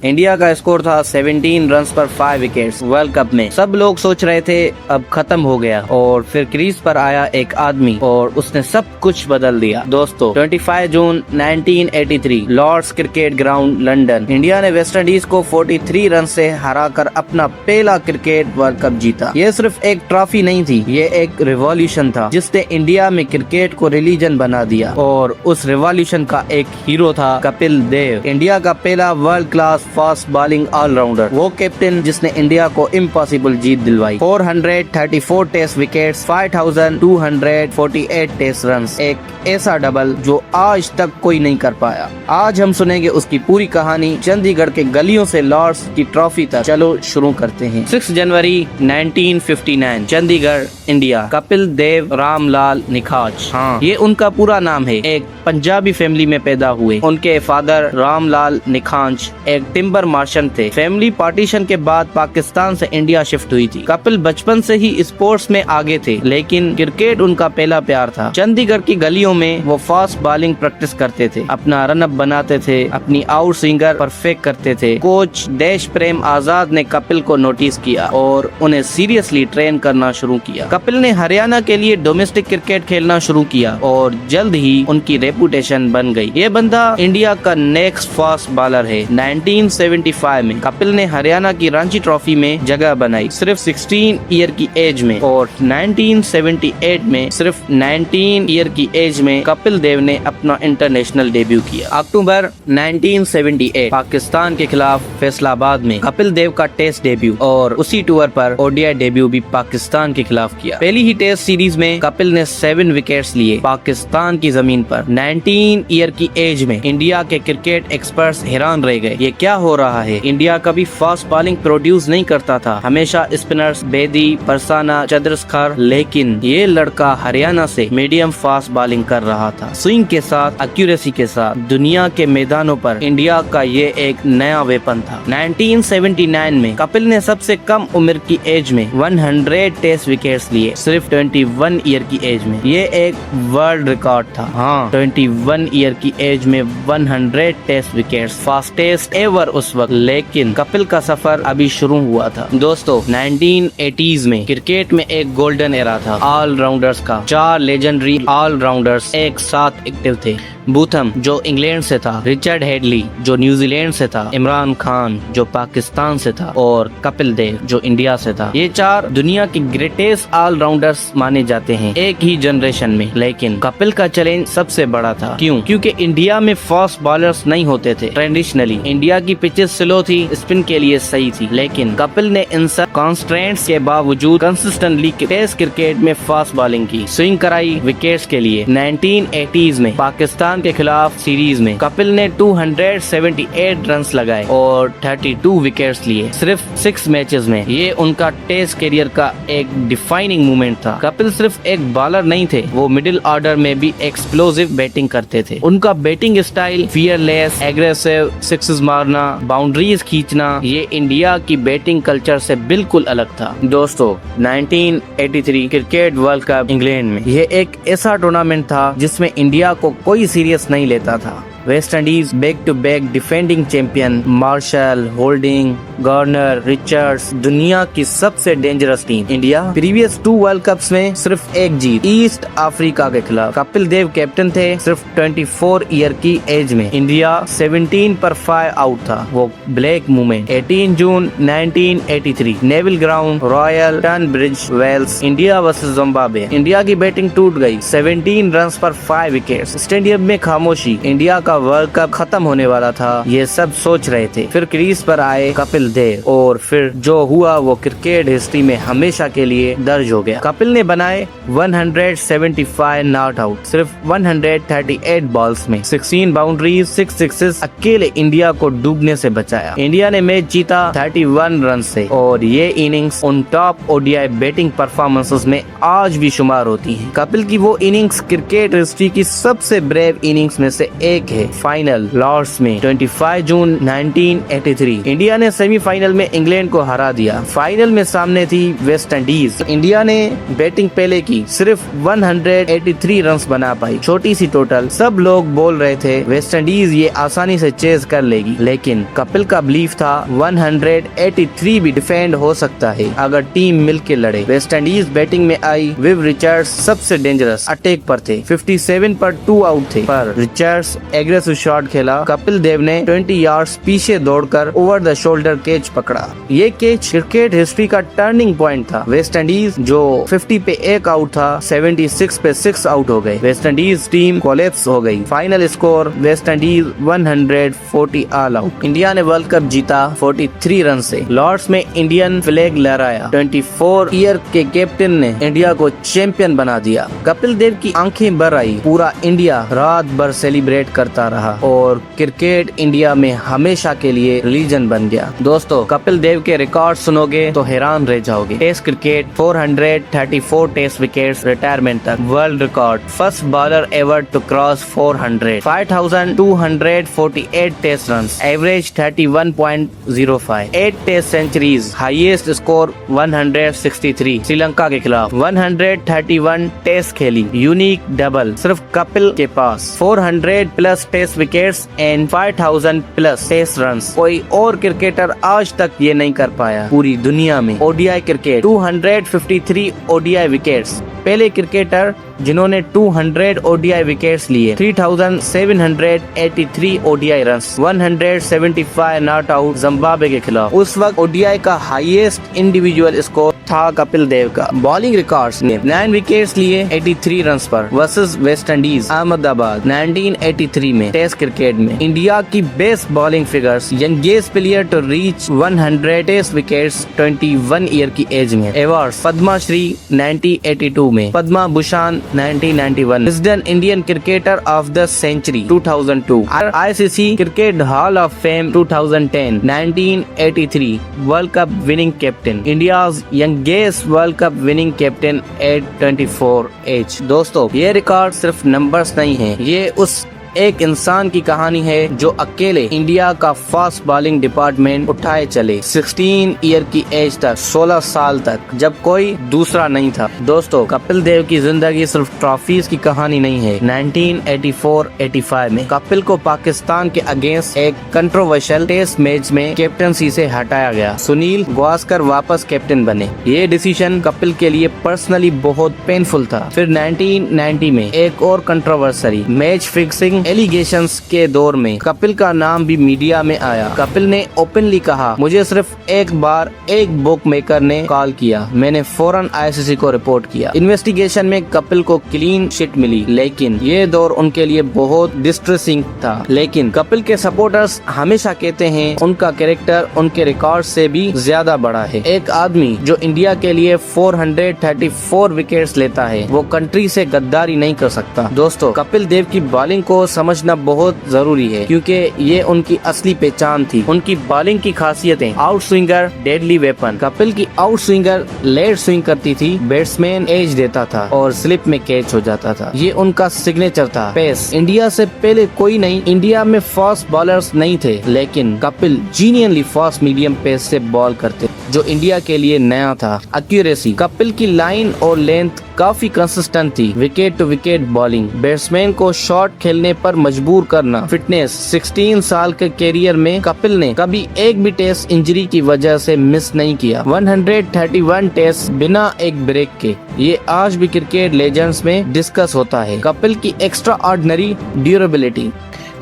India का score था 17 runs पर 5 विकेट्स। वर्ल्ड कप में सब लोग सोच रहे थे अब खत्म हो गया, और फिर क्रीज पर आया एक आदमी और उसने सब कुछ बदल दिया। दोस्तों 25 June 1983 Lord's cricket ground London, India ने वेस्ट इंडीज को 43 रन से हराकर अपना पहला क्रिकेट वर्ल्ड कप जीता। ये सिर्फ एक ट्रॉफी नहीं थी, ये एक रिवॉल्यूशन था जिसने इंडिया में क्रिकेट को रिलीजन बना दिया, और उस रिवॉल्यूशन का एक हीरो था कपिल देव, इंडिया का पहला world class fast bowling allrounder, वो कैप्टन जिसने इंडिया को इम्पॉसिबल जीत दिलवाई। 434 टेस्ट विकेट्स, 5248 टेस्ट रन्स, एक ऐसा डबल जो आज तक कोई नहीं कर पाया। आज हम सुनेंगे उसकी पूरी कहानी, चंडीगढ़ के गलियों से लॉर्ड्स की ट्रॉफी तक। चलो शुरू करते हैं। 6 जनवरी 1959 चंडीगढ़ इंडिया। कपिल देव रामलाल निखाज, हाँ ये उनका पूरा नाम है। एक पंजाबी फैमिली में पैदा हुए। उनके फादर रामलाल निखाज एक टिम्बर मार्चेंट थे। फैमिली पार्टीशन के बाद पाकिस्तान से इंडिया शिफ्ट हुई थी। कपिल बचपन से ही स्पोर्ट्स में आगे थे, लेकिन क्रिकेट उनका पहला प्यार था। चंडीगढ़ की गलियों में वो फास्ट बॉलिंग प्रैक्टिस करते थे, अपना रन अप बनाते थे, अपनी आउट स्विंगर परफेक्ट करते थे। कोच देश प्रेम आजाद ने कपिल को नोटिस किया और उन्हें सीरियसली ट्रेन करना शुरू किया। कपिल ने हरियाणा के लिए डोमेस्टिक क्रिकेट खेलना शुरू किया और जल्द ही उनकी रेपुटेशन बन गई। ये बंदा इंडिया का नेक्स्ट फास्ट बॉलर है। 1975 में कपिल ने हरियाणा की रणजी ट्रॉफी में जगह बनाई, सिर्फ 16 ईयर की एज में, और 1978 में सिर्फ 19 ईयर की एज में कपिल देव ने अपना इंटरनेशनल डेब्यू किया। अक्टूबर 1978 पाकिस्तान के खिलाफ फैसलाबाद में कपिल देव का टेस्ट डेब्यू, और उसी टूर पर ओडीआई डेब्यू भी पाकिस्तान के खिलाफ किया। पहली ही टेस्ट सीरीज में कपिल ने 7 विकेट्स लिए पाकिस्तान की जमीन पर। 19 ईयर की एज में इंडिया के क्रिकेट एक्सपर्ट्स हैरान रह गए, ये क्या हो रहा है। इंडिया कभी फास्ट बॉलिंग प्रोड्यूस नहीं करता था, हमेशा स्पिनर्स बेदी, परसाना, चंद्रशेखर, लेकिन ये लड़का हरियाणा से मीडियम फास्ट बॉलिंग कर रहा था। स्विंग के साथ, एक्यूरेसी के साथ दुनिया के मैदानों पर इंडिया का ये एक नया वेपन था। 1979 में कपिल ने सबसे कम उम्र की एज में 100 टेस्ट विकेट्स लिए, सिर्फ 21 ईयर की एज में। ये एक वर्ल्ड रिकॉर्ड था। हाँ, 21 ईयर की एज में 100 टेस्ट विकेट्स, फास्टेस्ट एवर उस वक्त। लेकिन कपिल का सफर अभी शुरू हुआ था। दोस्तों 1980s में क्रिकेट में एक गोल्डन एरा था ऑलराउंडर्स का। 4 लेजेंडरी ऑलराउंडर्स एक साथ एक्टिव थे। बूथम जो इंग्लैंड से था, रिचर्ड हेडली जो न्यूजीलैंड से था, इमरान खान जो पाकिस्तान से था, और कपिल देव जो इंडिया से था। ये 4 दुनिया के ग्रेटेस्ट ऑलराउंडर्स माने जाते हैं एक ही जनरेशन में। लेकिन कपिल का चैलेंज सबसे बड़ा था। क्यों? क्योंकि इंडिया में फास्ट बॉलर्स नहीं होते थे। ट्रेडिशनली इंडिया की पिचेस स्लो थी, स्पिन के लिए सही थी, लेकिन कपिल ने इन सब कॉन्स्ट्रेंट्स के बावजूद कंसिस्टेंटली टेस्ट क्रिकेट में फास्ट बॉलिंग की, स्विंग कराई विकेट्स के लिए। 1980s में पाकिस्तान के खिलाफ सीरीज में कपिल ने 278 रन्स लगाए और 32 विकेट्स लिए, सिर्फ 6 मैचेस में। ये उनका टेस्ट करियर का एक डिफाइनिंग मोमेंट था। कपिल सिर्फ एक बॉलर नहीं थे, वो मिडिल ऑर्डर में भी एक्सप्लोसिव बैटिंग करते थे। उनका batting style fearless, aggressive, sixes मारना, बाउंड्रीज खींचना, ये इंडिया की बैटिंग कल्चर से बिल्कुल अलग था। दोस्तों 1983 क्रिकेट वर्ल्ड कप इंग्लैंड में, ये एक ऐसा टूर्नामेंट था जिसमें इंडिया को कोई सीरियस नहीं लेता था। West Indies back to back defending champion, Marshall, Holding, Garner, Richards, दुनिया की सबसे dangerous team. India previous 2 world cups में सिर्फ एक जीत, ईस्ट अफ्रीका के खिलाफ। कपिल देव कैप्टन थे, सिर्फ 24 ईयर की एज में। इंडिया 17 पर 5 आउट था। वो black movement 18 June 1983 Naval ground, Royal Tunbridge, Wells, India versus Zimbabwe. India की बैटिंग टूट गई, 17 रन पर 5 विकेट्स। स्टेडियम में खामोशी, इंडिया का वर्ल्ड कप खत्म होने वाला था, ये सब सोच रहे थे। फिर क्रीज पर आए कपिल देव, और फिर जो हुआ वो क्रिकेट हिस्ट्री में हमेशा के लिए दर्ज हो गया। कपिल ने बनाए 175 नॉट आउट, सिर्फ 138 बॉल्स में, 16 बाउंड्रीज, 6 सिक्सेस, अकेले इंडिया को डूबने से बचाया। इंडिया ने मैच जीता 31 रन से, और ये इनिंग्स उन टॉप ओडीआई बैटिंग परफॉर्मेंसेस में आज भी शुमार होती है। कपिल की वो इनिंग्स क्रिकेट हिस्ट्री की सबसे ब्रेव इनिंग्स में से एक है। थे फाइनल लॉर्ड्स में 25 जून 1983। इंडिया ने सेमीफाइनल में इंग्लैंड को हरा दिया। फाइनल में सामने थी वेस्ट इंडीज। इंडिया ने बैटिंग पहले की, सिर्फ 183 रन बना पाई, छोटी सी टोटल। सब लोग बोल रहे थे वेस्ट इंडीज ये आसानी से चेज कर लेगी, लेकिन कपिल का बिलीफ था 183 भी डिफेंड हो सकता है अगर टीम मिलके लड़े। वेस्ट इंडीज बैटिंग में आई। विव रिचर्ड्स सबसे डेंजरस अटैक पर थे, 57 पर 2 आउट थे, पर रिचर्ड्स एग्रेसिव शॉट खेला। कपिल देव ने 20 यार्ड्स पीछे दौड़कर ओवर द शोल्डर कैच पकड़ा। ये कैच क्रिकेट हिस्ट्री का टर्निंग पॉइंट था। वेस्ट इंडीज जो 50 पे 1 आउट था, 76 पे 6 आउट हो गए। वेस्ट इंडीज टीम कोलैप्स हो गई। Final score West Indies 140 all out. India ने वर्ल्ड कप जीता 43 रन से। लॉर्ड्स में इंडियन फ्लैग लहराया। 24 ईयर के कैप्टन ने इंडिया को चैंपियन बना दिया। कपिल देव की आंखें भर आई। पूरा इंडिया रात भर सेलिब्रेट करता रहा और क्रिकेट इंडिया में हमेशा के लिए रिलीजन बन गया। दोस्तों, कपिल देव के रिकॉर्ड सुनोगे तो हैरान रह जाओगे। Test cricket 434 test wickets, retirement तक। World record, first bowler ever to cross 400, 5248 test run, average 31.05, 8 test centuries, highest score 163। Sri Lanka के खिलाफ 131 टेस्ट खेली, यूनिक डबल सिर्फ कपिल के पास। 400 plus test wickets and 5000 plus test runs. कोई और क्रिकेटर आज तक ये नहीं कर पाया पूरी दुनिया में। ओडीआई क्रिकेट 253 ओडीआई विकेट्स, पहले क्रिकेटर जिन्होंने 200 ओडीआई विकेट्स लिए। 3783 ODI runs, 175 not out Zimbabwe के खिलाफ। उस वक्त ओडीआई का हाईएस्ट इंडिविजुअल स्कोर था कपिल देव का। बॉलिंग रिकॉर्ड्स ने 9 विकेट्स लिए 83 रन्स पर वर्सेस वेस्ट इंडीज अहमदाबाद 1983 में। टेस्ट क्रिकेट में इंडिया की best bowling figures, youngest player to reach 100 test wickets 21 year की एज में। अवार्ड्स, पद्मश्री 1982 में, Padma Bhushan 1991, president Indian cricketer of the century 2002, ICC cricket hall of fame 2010, 1983 world cup winning captain, India's youngest world cup winning captain eight 24 as. दोस्तों, ये record सिर्फ numbers नहीं है, ये उस एक इंसान की कहानी है जो अकेले इंडिया का फास्ट बॉलिंग डिपार्टमेंट उठाए चले 16 ईयर की एज तक, 16 साल तक, जब कोई दूसरा नहीं था। दोस्तों, कपिल देव की जिंदगी सिर्फ ट्रॉफीज की कहानी नहीं है। 1984-85 में कपिल को पाकिस्तान के अगेंस्ट एक कंट्रोवर्शियल टेस्ट मैच में कैप्टनसी से हटाया गया। सुनील गावस्कर वापस कैप्टन बने। ये डिसीजन कपिल के लिए पर्सनली बहुत पेनफुल था। फिर 1990 में एक और कंट्रोवर्सरी मैच फिक्सिंग एलिगेशंस के दौर में कपिल का नाम भी मीडिया में आया। कपिल ने ओपनली कहा, मुझे सिर्फ एक बार एक बुक मेकर ने कॉल किया, मैंने फौरन आईसीसी को रिपोर्ट किया। इन्वेस्टिगेशन में कपिल को क्लीन चिट मिली, लेकिन ये दौर उनके लिए बहुत डिस्ट्रेसिंग था। लेकिन कपिल के सपोर्टर्स हमेशा कहते हैं उनका कैरेक्टर उनके रिकॉर्ड से भी ज्यादा बड़ा है। एक आदमी जो इंडिया के लिए 434 विकेट्स लेता है, वो कंट्री से गद्दारी नहीं कर सकता। दोस्तों, कपिल देव की बॉलिंग को समझना बहुत जरूरी है, क्योंकि ये उनकी असली पहचान थी। उनकी बॉलिंग की खासियतें, out swinger, deadly weapon. Kapil की आउट स्विंगर लेट स्विंग करती थी, बैट्समैन एज देता था और स्लिप में कैच हो जाता था। ये उनका सिग्नेचर था। पेस, इंडिया से पहले कोई नहीं, इंडिया में फास्ट बॉलर्स नहीं थे, लेकिन कपिल जीनियनली फास्ट मीडियम पेस से बॉल करते, जो इंडिया के लिए नया था। एक्यूरेसी, कपिल की लाइन और लेंथ काफी कंसिस्टेंट थी। Wicket to wicket bowling, batsman को शॉट खेलने पर मजबूर करना। फिटनेस, 16 साल के कैरियर में कपिल ने कभी एक भी टेस्ट इंजरी की वजह से मिस नहीं किया। 131 टेस्ट बिना एक ब्रेक के, ये आज भी क्रिकेट लेजेंड्स में डिस्कस होता है। कपिल की एक्स्ट्रा ऑर्डिनरी ड्यूरेबिलिटी।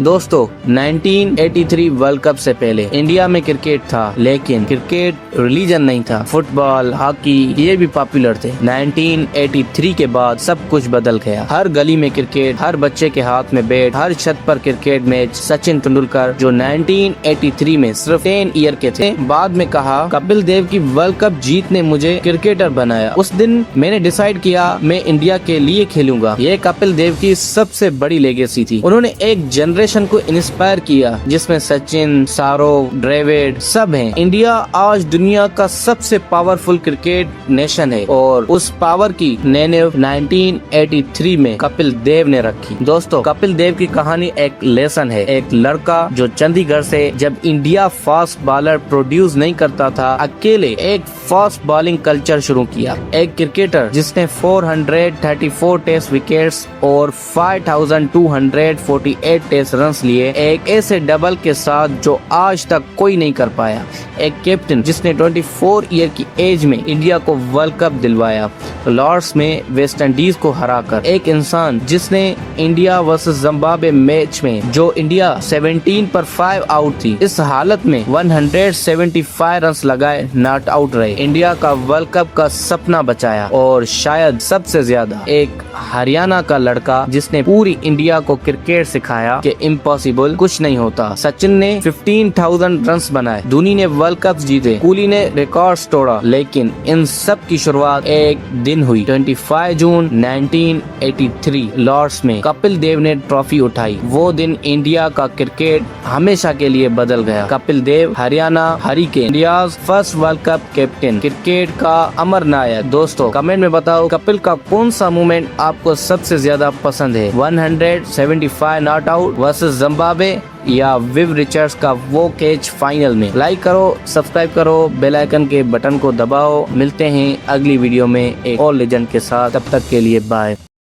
दोस्तों, 1983 वर्ल्ड कप से पहले इंडिया में क्रिकेट था, लेकिन क्रिकेट रिलीजन नहीं था। फुटबॉल, हॉकी ये भी पॉपुलर थे। 1983 के बाद सब कुछ बदल गया। हर गली में क्रिकेट, हर बच्चे के हाथ में बैट, हर छत पर क्रिकेट मैच। सचिन तेंदुलकर जो 1983 में सिर्फ 10 ईयर के थे, बाद में कहा, कपिल देव की वर्ल्ड कप जीत ने मुझे क्रिकेटर बनाया। उस दिन मैंने डिसाइड किया मैं इंडिया के लिए खेलूंगा। ये कपिल देव की सबसे बड़ी लेगेसी थी। उन्होंने एक जनरेशन जनरेशन को इंस्पायर किया, जिसमें सचिन, शाहरुख, द्रविड़ सब हैं। इंडिया आज दुनिया का सबसे पावरफुल क्रिकेट नेशन है और उस पावर की नींव 1983 में कपिल देव ने रखी। दोस्तों, कपिल देव की कहानी एक लेसन है। एक लड़का जो चंडीगढ़ से जब इंडिया फास्ट बॉलर प्रोड्यूस नहीं करता था, अकेले एक फास्ट बॉलिंग कल्चर शुरू किया। एक क्रिकेटर जिसने 434 टेस्ट विकेट्स और 5248 टेस्ट रन्स लिए, एक ऐसे डबल के साथ जो आज तक कोई नहीं कर पाया। एक कैप्टन जिसने 24 ईयर की एज में इंडिया को वर्ल्ड कप दिलवाया, लॉर्ड्स में वेस्ट इंडीज को हराकर। एक इंसान जिसने इंडिया वर्सेस जिम्बाब्वे मैच में जो इंडिया 17 पर 5 आउट थी, इस हालत में 175 रन लगाए नॉट आउट रहे, इंडिया का वर्ल्ड कप का सपना बचाया। और शायद सबसे ज्यादा एक हरियाणा का लड़का जिसने पूरी इंडिया को क्रिकेट सिखाया कि इम्पॉसिबल कुछ नहीं होता। सचिन ने 15,000 रन बनाए, धोनी ने वर्ल्ड कप जीते, कोहली ने रिकॉर्ड्स तोड़ा, लेकिन इन सब की शुरुआत एक दिन हुई। 25 जून 1983 लॉर्ड्स में कपिल देव ने ट्रॉफी उठाई। वो दिन इंडिया का क्रिकेट हमेशा के लिए बदल गया। Kapil Dev Haryana hurricane, India's first world cup captain, cricket का अमर नायक। दोस्तों, कमेंट में बताओ कपिल का कौन सा मूवमेंट आपको सबसे ज्यादा पसंद है, 175 नॉट आउट वर्सेस जिम्बाब्वे या विव रिचर्ड्स का वो कैच फाइनल में। लाइक करो, सब्सक्राइब करो, बेल आइकन के बटन को दबाओ। मिलते हैं अगली वीडियो में एक और लेजेंड के साथ, तब तक के लिए बाय।